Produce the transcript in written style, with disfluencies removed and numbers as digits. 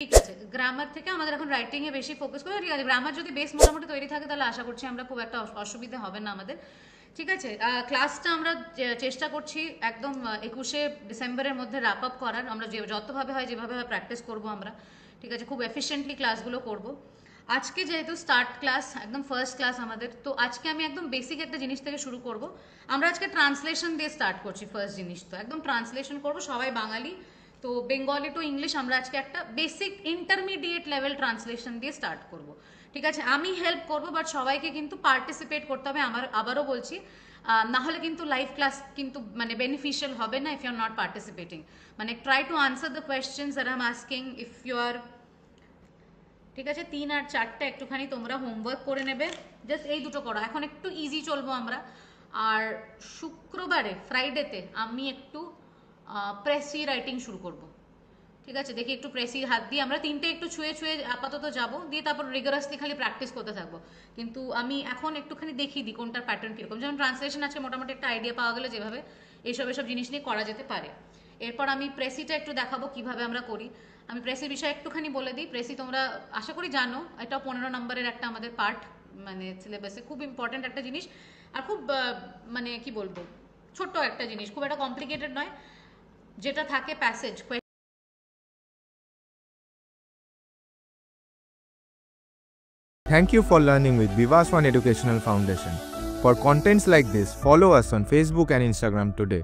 ঠিক আছে, গ্রামার থেকে আমাদের এখন রাইটিং এ বেশি ফোকাস করি। ঠিক আছে, গ্রামার যদি বেস মোটামুটি তৈরি থাকে তাহলে আশা করছি আমরা খুব একটা অসুবিধা হবে না আমাদের। ঠিক আছে, ক্লাসটা আমরা চেষ্টা করছি একদম 21শে ডিসেম্বরের মধ্যে র্যাপ আপ করার। আমরা যতভাবে হয় যেভাবে হয় প্র্যাকটিস করব আমরা। ঠিক আছে, খুব এফিশিয়েন্টলি ক্লাসগুলো করব। আজকে যেহেতু স্টার্ট ক্লাস, একদম ফার্স্ট ক্লাস আমাদের, তো আজকে আমি একদম বেসিক একটা জিনিস থেকে শুরু করব। আমরা আজকে ট্রান্সলেশন দিয়ে স্টার্ট করছি। ফার্স্ট জিনিস তো একদম ট্রান্সলেশন করব, সবাই বাঙালি তো বেঙ্গলি টু ইংলিশ আমরা আজকে একটা বেসিক ইন্টারমিডিয়েট লেভেল ট্রান্সলেশন দিয়ে স্টার্ট করব। ঠিক আছে, আমি হেল্প করব, বাট সবাইকে কিন্তু পার্টিসিপেট করতে হবে। আমার আবারও বলছি, না হলে কিন্তু লাইভ ক্লাস কিন্তু মানে বেনিফিশিয়াল হবে না if you are not participating. মানে try to answer the questions that I am asking if you are. ঠিক আছে, 3 আর 4টা একটুখানি তোমরা হোমওয়ার্ক করে নেবে, জাস্ট এই দুটো করো। এখন একটু ইজি চলবো আমরা। আর শুক্রবারে ফ্রাইডেতে আমি একটু প্রেসি রাইটিং শুরু করব। ঠিক আছে, দেখি একটু প্রেসি হাত দিয়ে আমরা তিনটে একটু ছুঁয়ে ছুঁয়ে আপাতত যাব, দিয়ে তারপর রিগারাসলি খালি প্র্যাকটিস করতে থাকবো। কিন্তু আমি এখন একটুখানি দেখিয়ে দিই কোনটার প্যাটার্ন কীরকম। যেমন ট্রান্সলেশন আছে, মোটামুটি একটা আইডিয়া পাওয়া গেলে যেভাবে এসব জিনিস নিয়ে করা যেতে পারে। এরপর আমি প্রেসিটা একটু দেখাবো কিভাবে আমরা করি। আমি প্রেসির বিষয়ে একটুখানি বলে দিই। প্রেসি তোমরা আশা করি জানো, এটা 15 নম্বরের একটা আমাদের পার্ট, মানে সিলেবাসে খুব ইম্পর্টেন্ট একটা জিনিস। আর খুব মানে কি বলবো, ছোট্ট একটা জিনিস, খুব একটা কমপ্লিকেটেড নয়। যেটা থাকে passage. Thank you for learning with Vivas One Educational Foundation. For contents like this, follow us on Facebook and Instagram today.